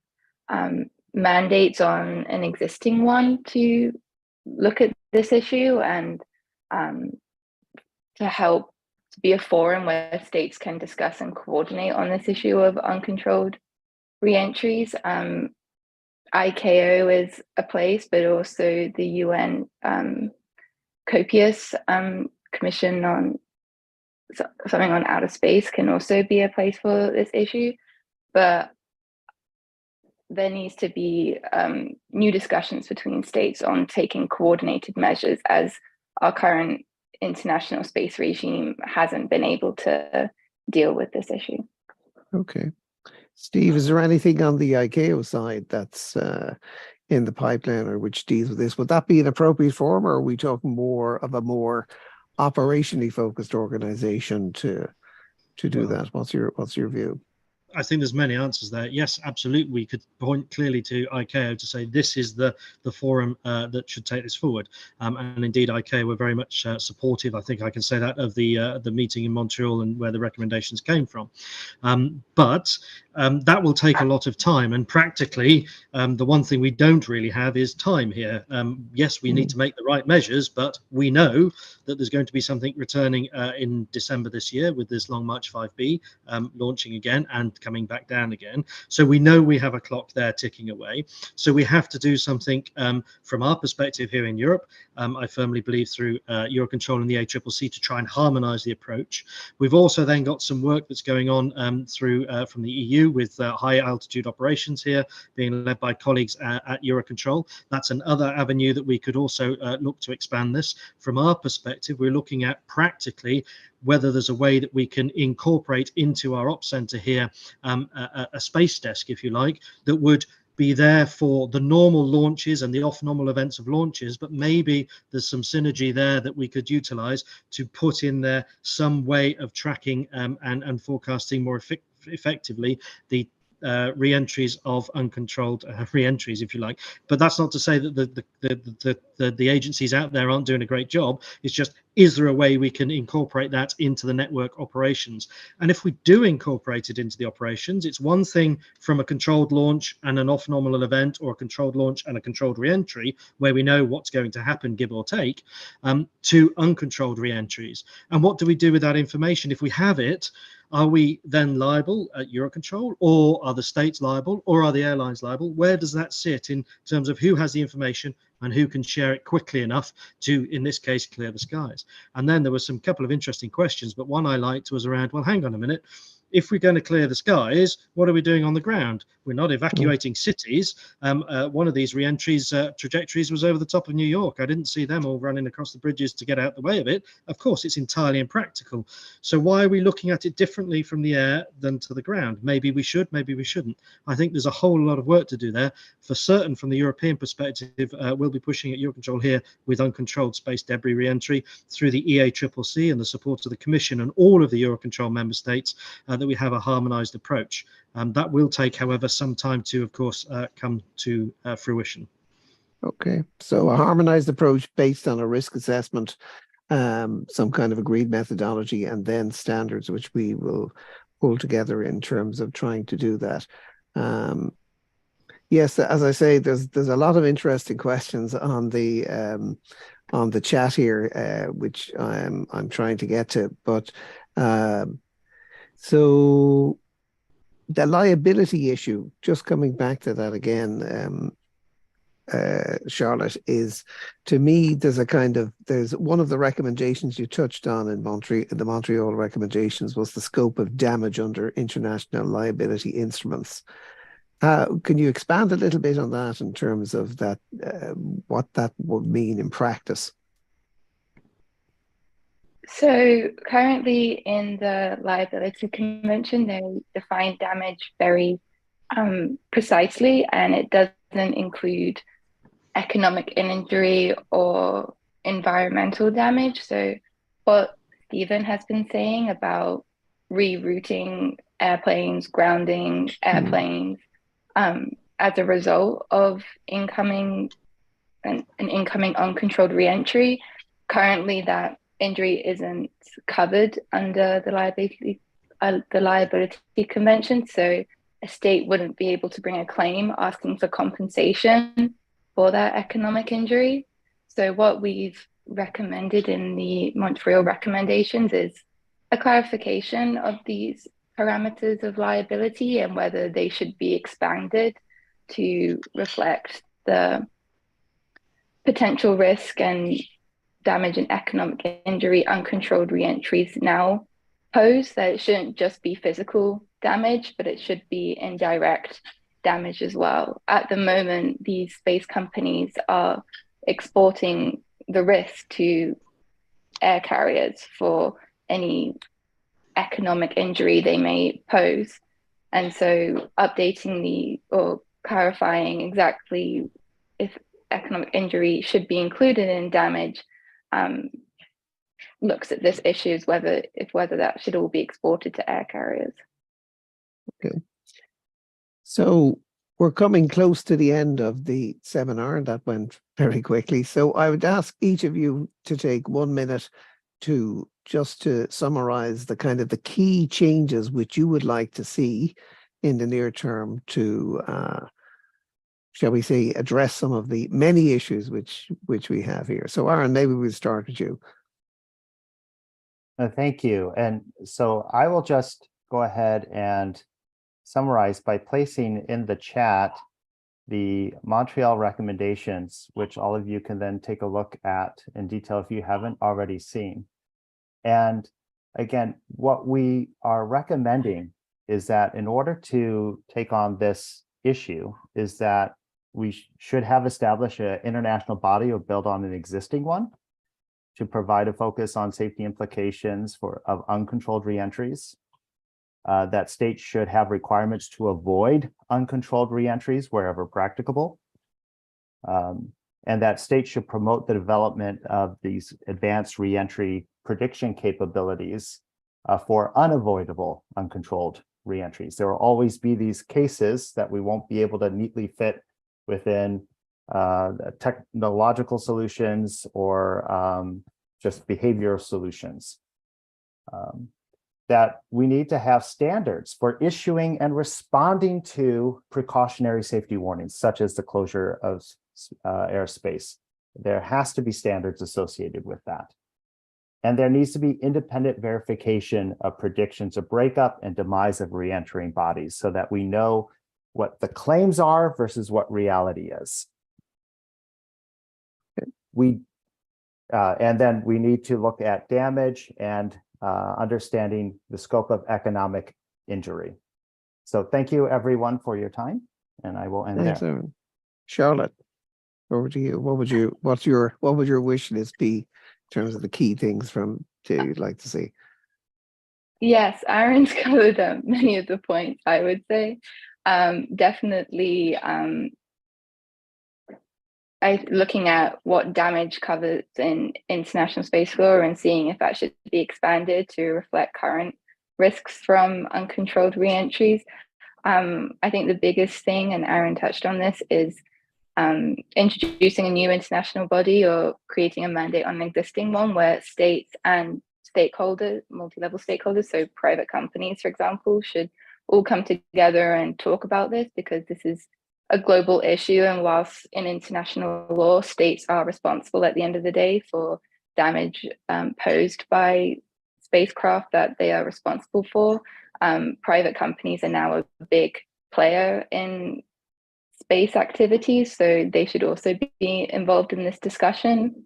mandates on an existing one to look at this issue and to help to be a forum where states can discuss and coordinate on this issue of uncontrolled re-entries. ICAO is a place, but also the UN COPIUS Commission on something on outer space can also be a place for this issue. But there needs to be new discussions between states on taking coordinated measures, as our current international space regime hasn't been able to deal with this issue. Okay. Steve, is there anything on the ICAO side that's in the pipeline or which deals with this? Would that be an appropriate forum, or are we talking more of a more operationally focused organization to do that? What's your view? I think there's many answers there. Yes, absolutely. We could point clearly to ICAO to say this is the forum that should take this forward. And indeed, ICAO were very much supportive. I think I can say that of the meeting in Montreal and where the recommendations came from. But that will take a lot of time. And practically, the one thing we don't really have is time here. Yes, we need to make the right measures, but we know that there's going to be something returning in December this year with this Long March 5B launching again and coming back down again. So we know we have a clock there ticking away. So we have to do something from our perspective here in Europe. I firmly believe through EUROCONTROL and the ACCC to try and harmonise the approach. We've also then got some work that's going on through from the EU with high altitude operations here being led by colleagues at EUROCONTROL. That's another avenue that we could also look to expand this. From our perspective, we're looking at practically whether there's a way that we can incorporate into our ops center here a space desk, if you like, that would be there for the normal launches and the off-normal events of launches, but maybe there's some synergy there that we could utilize to put in there some way of tracking and forecasting more effectively the re-entries of uncontrolled re-entries, if you like. But that's not to say that the agencies out there aren't doing a great job. It's just, is there a way we can incorporate that into the network operations? And if we do incorporate it into the operations, it's one thing from a controlled launch and an off-normal event, or a controlled launch and a controlled re-entry, where we know what's going to happen, give or take, to uncontrolled re-entries. And what do we do with that information? If we have it, are we then liable at EUROCONTROL, or are the states liable, or are the airlines liable? Where does that sit in terms of who has the information and who can share it quickly enough to, in this case, clear the skies? And then there were some couple of interesting questions, but one I liked was around, well, hang on a minute. If we're going to clear the skies, what are we doing on the ground? We're not evacuating cities. One of these re-entries trajectories was over the top of New York. I didn't see them all running across the bridges to get out the way of it. Of course, it's entirely impractical. So why are we looking at it differently from the air than to the ground? Maybe we should, maybe we shouldn't. I think there's a whole lot of work to do there. For certain, from the European perspective, we'll be pushing at EUROCONTROL here with uncontrolled space debris re-entry through the EACCC and the support of the Commission and all of the EUROCONTROL member states, that we have a harmonized approach. That will take, however, some time to, of course, come to fruition. Okay, so a harmonized approach based on a risk assessment, some kind of agreed methodology, and then standards which we will pull together in terms of trying to do that. Yes, as I say, there's a lot of interesting questions on the chat here, which I'm trying to get to, but so the liability issue, just coming back to that again, Charlotte, is, to me, there's one of the recommendations you touched on in the Montreal Recommendations was the scope of damage under international liability instruments. Can you expand a little bit on that in terms of that, what that would mean in practice? So currently in the liability convention, they define damage very precisely, and it doesn't include economic injury or environmental damage. So what Stephen has been saying about rerouting airplanes, grounding airplanes as a result of an incoming uncontrolled reentry, currently that injury isn't covered under the liability convention. So a state wouldn't be able to bring a claim asking for compensation for that economic injury. So what we've recommended in the Montreal Recommendations is a clarification of these parameters of liability and whether they should be expanded to reflect the potential risk and damage and economic injury uncontrolled reentries now pose, that it shouldn't just be physical damage, but it should be indirect damage as well. At the moment, these space companies are exporting the risk to air carriers for any economic injury they may pose. And so updating or clarifying exactly if economic injury should be included in damage looks at this issue as whether that should all be exported to air carriers. Okay. So we're coming close to the end of the seminar, and that went very quickly. So I would ask each of you to take 1 minute to summarize the key changes which you would like to see in the near term to, shall we say, address some of the many issues which we have here. So Aaron, maybe we'll start with you. Thank you. And so I will just go ahead and summarize by placing in the chat the Montreal Recommendations, which all of you can then take a look at in detail if you haven't already seen. And again, what we are recommending is that in order to take on this issue is that we should have established an international body or build on an existing one to provide a focus on safety implications of uncontrolled reentries. That states should have requirements to avoid uncontrolled reentries wherever practicable. And that states should promote the development of these advanced reentry prediction capabilities for unavoidable uncontrolled reentries. There will always be these cases that we won't be able to neatly fit within technological solutions or just behavioral solutions. That we need to have standards for issuing and responding to precautionary safety warnings, such as the closure of airspace. There has to be standards associated with that. And there needs to be independent verification of predictions of breakup and demise of reentering bodies so that we know what the claims are versus what reality is. And then we need to look at damage and understanding the scope of economic injury. So thank you everyone for your time, and I will end there. Aaron. Charlotte, over to you. What would your wish list be in terms of the key things you'd like to see? Yes, Aaron's covered many of the points, I would say. Definitely looking at what damage covers in international space law and seeing if that should be expanded to reflect current risks from uncontrolled reentries. I think the biggest thing, and Aaron touched on this, is introducing a new international body or creating a mandate on an existing one where states and stakeholders, multi-level stakeholders, so private companies, for example, should all come together and talk about this, because this is a global issue. And whilst in international law, states are responsible at the end of the day for damage posed by spacecraft that they are responsible for, private companies are now a big player in space activities, so they should also be involved in this discussion.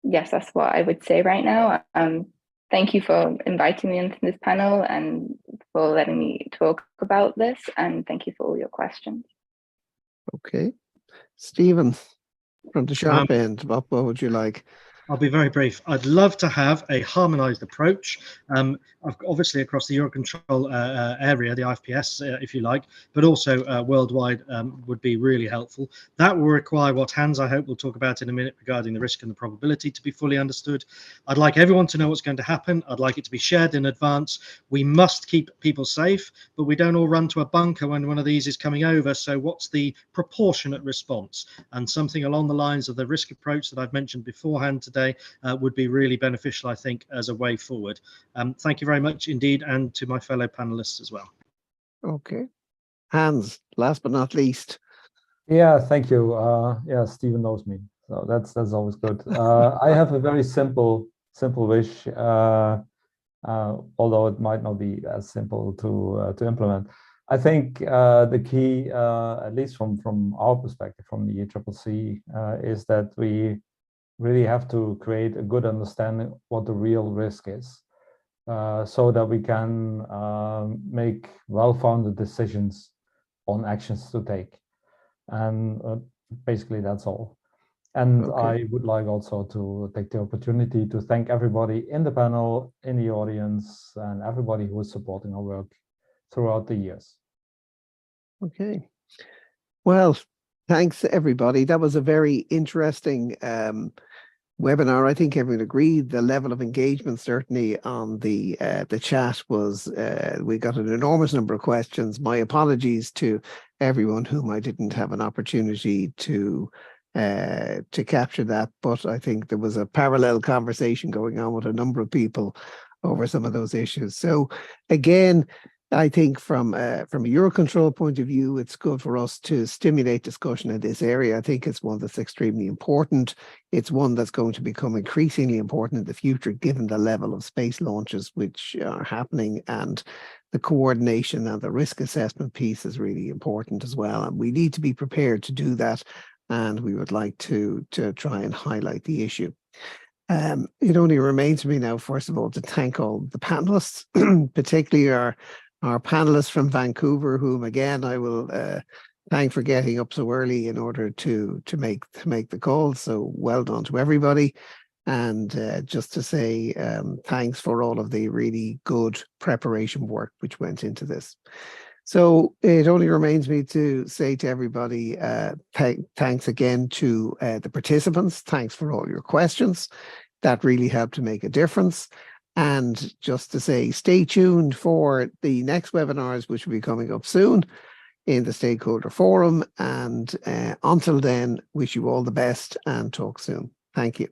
Yes, that's what I would say right now. thank you for inviting me into this panel and for letting me talk about this. And thank you for all your questions. Okay. Stephen, from the sharp end, what would you like? I'll be very brief. I'd love to have a harmonized approach, obviously across the Eurocontrol area, the IFPS, if you like, but also worldwide would be really helpful. That will require what Hans, I hope, will talk about in a minute regarding the risk and the probability to be fully understood. I'd like everyone to know what's going to happen. I'd like it to be shared in advance. We must keep people safe, but we don't all run to a bunker when one of these is coming over. So what's the proportionate response? And something along the lines of the risk approach that I've mentioned beforehand today would be really beneficial, I think, as a way forward. Thank you very much indeed, and to my fellow panelists as well. Okay. Hans, last but not least. Yeah, thank you. Yeah, Stephen knows me, so that's always good. I have a very simple wish, although it might not be as simple to implement. I think the key, at least from our perspective, from the ECCC, is that we really have to create a good understanding what the real risk is, so that we can make well-founded decisions on actions to take. And basically that's all. And Okay. I would like also to take the opportunity to thank everybody in the panel, in the audience, and everybody who is supporting our work throughout the years. Okay. Well, thanks everybody. That was a very interesting webinar. I think everyone agreed the level of engagement certainly on the chat was, we got an enormous number of questions. My apologies to everyone whom I didn't have an opportunity to capture that, but I think there was a parallel conversation going on with a number of people over some of those issues. So again, I think from a Eurocontrol point of view, it's good for us to stimulate discussion in this area. I think it's one that's extremely important. It's one that's going to become increasingly important in the future, given the level of space launches which are happening, and the coordination and the risk assessment piece is really important as well. And we need to be prepared to do that. And we would like to try and highlight the issue. It only remains for me now, first of all, to thank all the panelists, particularly our panelists from Vancouver, whom again I will thank for getting up so early in order to make the call. So well done to everybody. And just to say thanks for all of the really good preparation work which went into this. So it only remains me to say to everybody, thanks again to the participants. Thanks for all your questions. That really helped to make a difference. And just to say, stay tuned for the next webinars, which will be coming up soon in the Stakeholder Forum. And until then, wish you all the best and talk soon. Thank you.